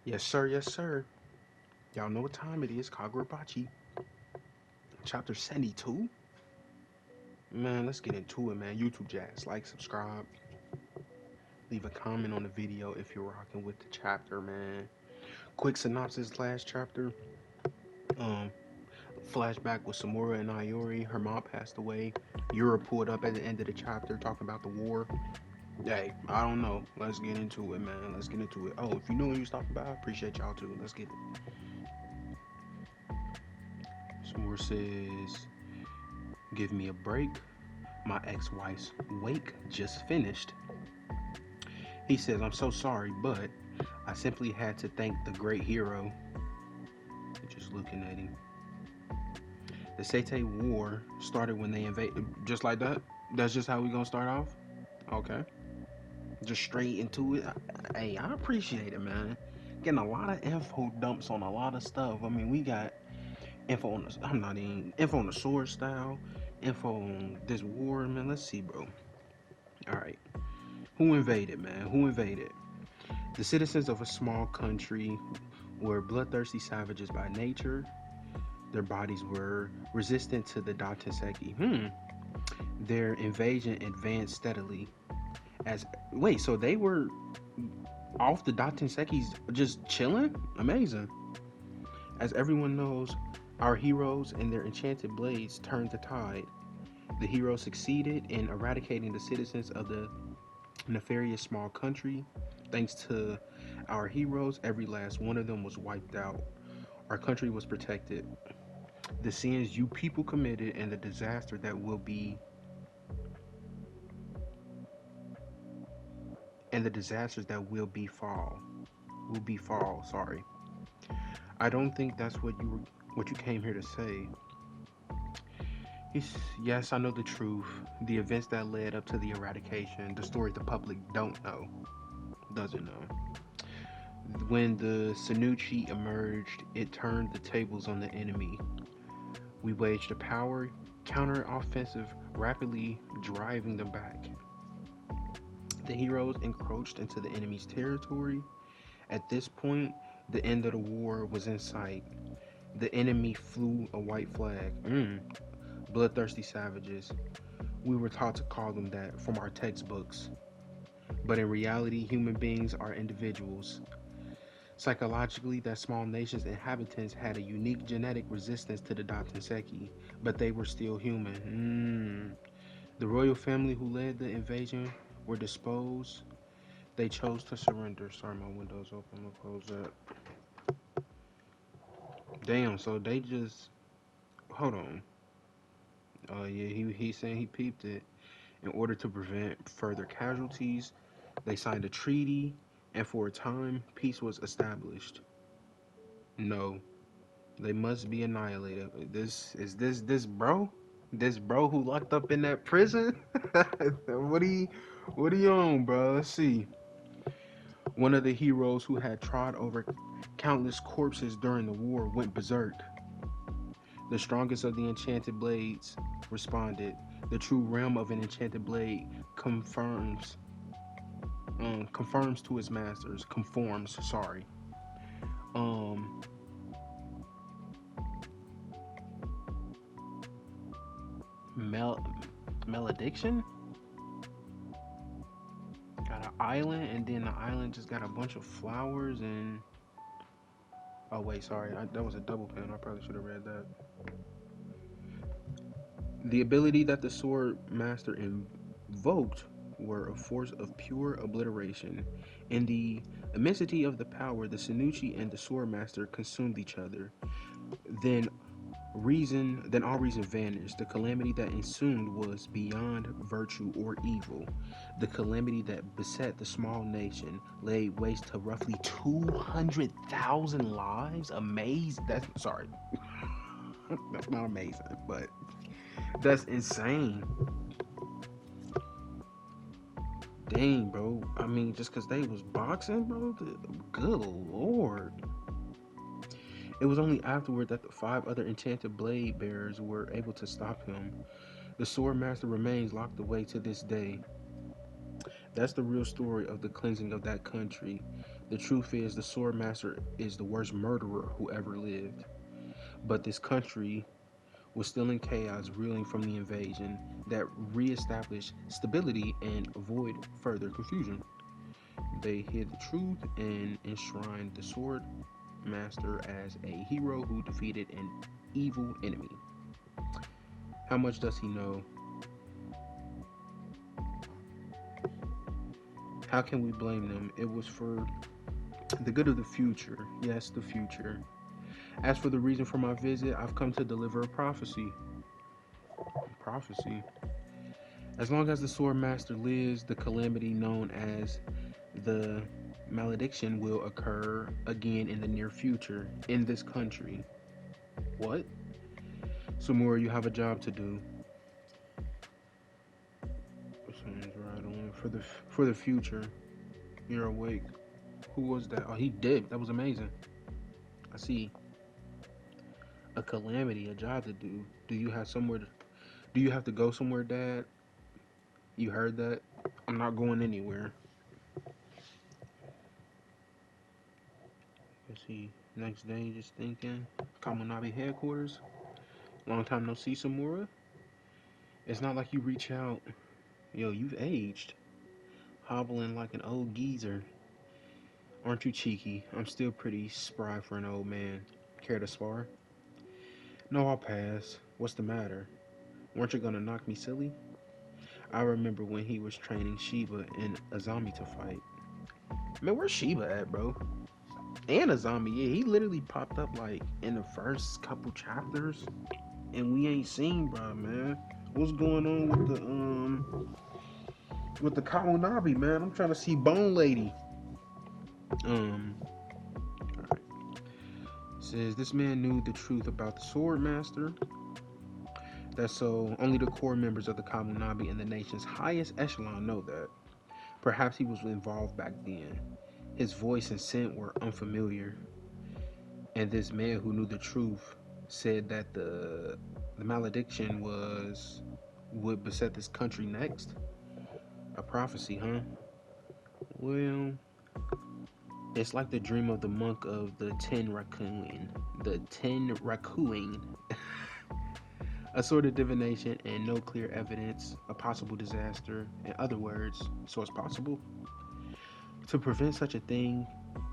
Yes, sir. Yes, sir. Y'all know what time it is. Kagurabachi, chapter 72. Man, let's get into it, man. YouTube jazz. Like, subscribe, leave a comment on the video if you're rocking with the chapter, man. Quick synopsis last chapter. Um, Flashback with Samura and Ayori. Her mom passed away. Yura pulled up at the end of the chapter talking about the war. Hey, I don't know. Let's get into it, man. Let's get into it. Oh, if you know what you're talking about, I appreciate y'all too. Let's get it. Samura says, "Give me a break. My ex-wife's wake just finished." He says, "I'm so sorry, but I simply had to thank the great hero." Just looking at him. The Sete War started when they invaded. Just like that? That's just how we gonna start off? Okay. Just straight into it. Hey, I appreciate it, man. Getting a lot of info dumps on a lot of stuff. I mean, we got info on the, I'm not even, info on the sword style, info on this war, man. Let's see, bro. Alright. Who invaded, man? Who invaded? The citizens of a small country were bloodthirsty savages by nature. Their bodies were resistant to the Daitenseki. Their invasion advanced steadily. As wait, so they were off the Daitenseki's just chilling? Amazing. As everyone knows, our heroes and their enchanted blades turned the tide. The heroes succeeded in eradicating the citizens of the nefarious small country. Thanks to our heroes, every last one of them was wiped out. Our country was protected. The sins you people committed and the disaster that and the disasters that will befall. Sorry, I don't think that's what you came here to say. Yes, I know the truth. The events that led up to the eradication, the stories the public doesn't know. When the Sanuchi emerged, it turned the tables on the enemy. We waged a power counter-offensive, rapidly driving them back. The heroes encroached into the enemy's territory. At this point, the end of the war was in sight. The enemy flew a white flag. Bloodthirsty savages. We were taught to call them that from our textbooks. But in reality, human beings are individuals. Psychologically, that small nation's inhabitants had a unique genetic resistance to the Daitenseki, but they were still human. The royal family who led the invasion were disposed. They chose to surrender. Sorry, my window's open. I'm gonna close that. Damn, so they just hold on. Oh yeah, he's saying he peeped it. In order to prevent further casualties, they signed a treaty, and for a time, peace was established. No, they must be annihilated. This bro? This bro who locked up in that prison? What he on, bro? Let's see. One of the heroes who had trod over countless corpses during the war went berserk. The strongest of the enchanted blades responded. The true realm of an enchanted blade confirms to his masters. Conforms. Sorry. Um, Mel malediction got an island, and then the island just got a bunch of flowers and. Oh wait, sorry, that was a double pen. I probably should have read that. The ability that the sword master invoked were a force of pure obliteration. In the immensity of the power, the Sanuchi and the sword master consumed each other. Then then all reason vanished. The calamity that ensued was beyond virtue or evil. The calamity that beset the small nation laid waste to roughly 200,000 lives. Amazing. That's sorry. That's not amazing, but that's insane. Dang, bro. I mean, just because they was boxing, bro. Good lord. It was only afterward that the five other enchanted blade bearers were able to stop him. The sword master remains locked away to this day. That's the real story of the cleansing of that country. The truth is, the Sword Master is the worst murderer who ever lived. But this country was still in chaos, reeling from the invasion that reestablished stability and avoid further confusion. They hid the truth and enshrined the Sword Master as a hero who defeated an evil enemy. How much does he know? How can we blame them? It was for the good of the future. Yes, the future. As for the reason for my visit, I've come to deliver a prophecy. Prophecy. As long as the Sword Master lives, the calamity known as the malediction will occur again in the near future in this country. What? Samura, you have a job to do. Right on. For the future. You're awake. Who was that? Oh, he did. That was amazing. I see. A calamity, a job to do. Do you have to go somewhere, Dad? You heard that? I'm not going anywhere. Let's see. Next day, just thinking. Kamunabi headquarters. Long time no see, Samura. It's not like you reach out. Yo, you've aged. Hobbling like an old geezer. Aren't you cheeky? I'm still pretty spry for an old man. Care to spar? No, I'll pass. What's the matter? Weren't you gonna knock me silly? I remember when he was training Sheba and Azami to fight. Man, where's Sheba at, bro? And Azami, yeah, he literally popped up like in the first couple chapters, and we ain't seen, bro, man. What's going on with the Kamunabi, man? I'm trying to see Bone Lady. Alright. Says this man knew the truth about the Sword Master. That's so only the core members of the Kamunabi and the nation's highest echelon know that. Perhaps he was involved back then. His voice and scent were unfamiliar. And this man who knew the truth said that the malediction would beset this country next. A prophecy, huh? Well, it's like the dream of the monk of the Ten Raccoon. The Ten Raccoon. A sort of divination and no clear evidence, a possible disaster. In other words, so it's possible. To prevent such a thing,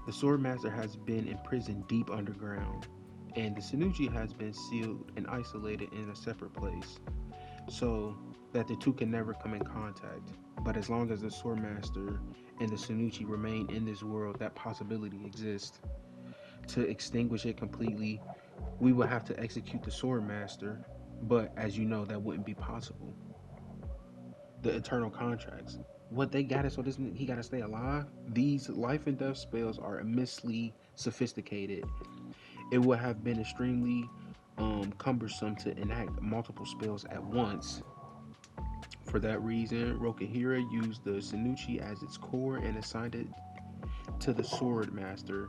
the Swordmaster has been imprisoned deep underground, and the Sanuchi has been sealed and isolated in a separate place, so that the two can never come in contact. But as long as the Swordmaster and the Sanuchi remain in this world, that possibility exists. To extinguish it completely, we would have to execute the Swordmaster, but as you know, that wouldn't be possible. The eternal contracts. What they got it so this he gotta stay alive? These life and death spells are immensely sophisticated. It would have been extremely cumbersome to enact multiple spells at once. For that reason, Rokahira used the Sanuchi as its core and assigned it to the Sword Master,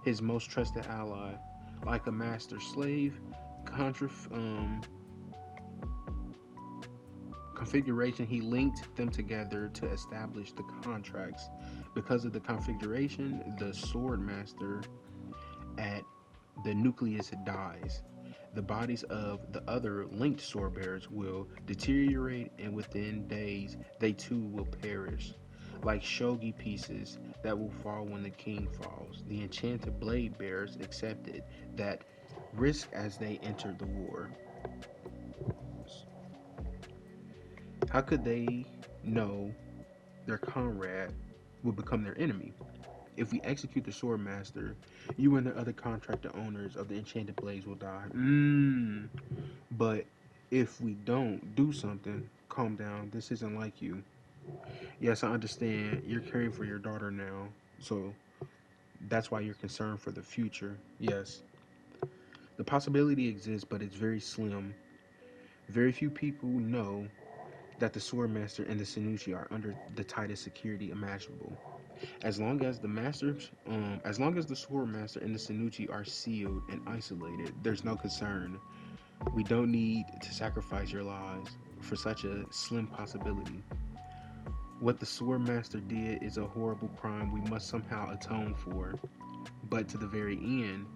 his most trusted ally. Like a master slave, contra- um, configuration, he linked them together to establish the contracts. Because of the configuration, the Sword Master at the nucleus dies. The bodies of the other linked sword bearers will deteriorate, and within days, they too will perish. Like shogi pieces that will fall when the king falls, the enchanted blade bearers accepted that risk as they entered the war. How could they know their comrade would become their enemy? If we execute the Sword Master, you and the other contractor owners of the Enchanted Blades will die. But if we don't do something, calm down. This isn't like you. Yes, I understand. You're caring for your daughter now, so that's why you're concerned for the future. Yes, the possibility exists, but it's very slim. Very few people know that the Swordmaster and the Sanuchi are under the tightest security imaginable. As long as the Swordmaster and the Sanuchi are sealed and isolated, there's no concern. We don't need to sacrifice your lives for such a slim possibility. What the sword master did is a horrible crime we must somehow atone for. But to the very end,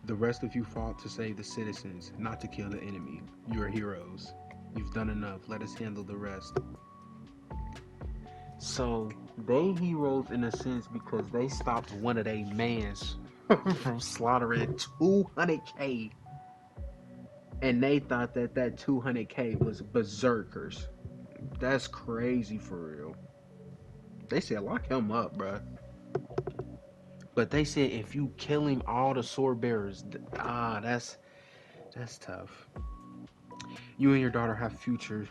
the rest of you fought to save the citizens, not to kill the enemy. You are heroes. You've done enough. Let us handle the rest. So they heroes in a sense because they stopped one of their mans from slaughtering 200K, and they thought that that 200K was berserkers. That's crazy for real. They said lock him up, bruh. But they said if you kill him, all the sword bearers. That's tough. You and your daughter have futures.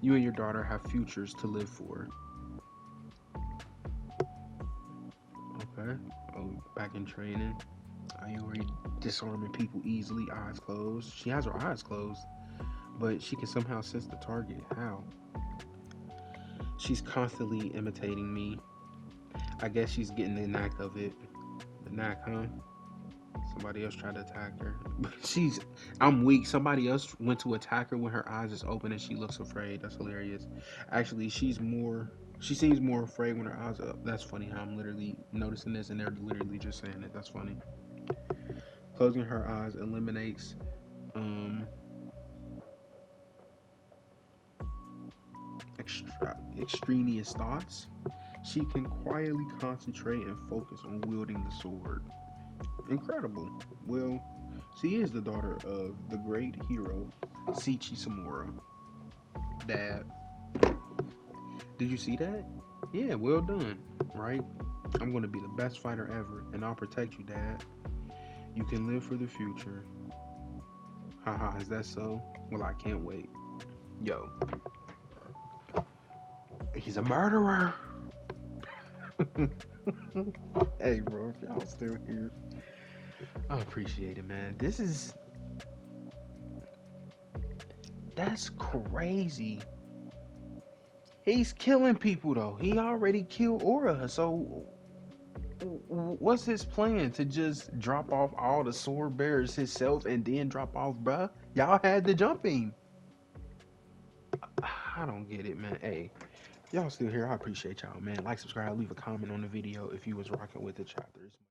You and your daughter have futures to live for. Okay. Oh, back in training. Ayori disarming people easily, eyes closed. She has her eyes closed, but she can somehow sense the target. How? She's constantly imitating me. I guess she's getting the knack of it. The knack, huh? Somebody else tried to attack her. I'm weak. Somebody else went to attack her when her eyes is open and she looks afraid. That's hilarious. Actually, she seems more afraid when her eyes are up. That's funny how I'm literally noticing this and they're literally just saying it. That's funny. Closing her eyes eliminates um extraneous thoughts. She can quietly concentrate and focus on wielding the sword. Incredible. Well, she is the daughter of the great hero Sichi Samura. Dad, did you see that? Yeah, well done. Right? I'm going to be the best fighter ever, and I'll protect you, Dad. You can live for the future. Haha, is that so? Well, I can't wait. Yo, he's a murderer. Hey, bro, if y'all still here, I appreciate it, man. That's crazy. He's killing people though. He already killed Aura. So what's his plan? To just drop off all the sword bearers himself and then drop off, bruh? Y'all had to jump him. I don't get it, man. Hey, y'all still here? I appreciate y'all, man. Like, subscribe, leave a comment on the video if you was rocking with the chapters.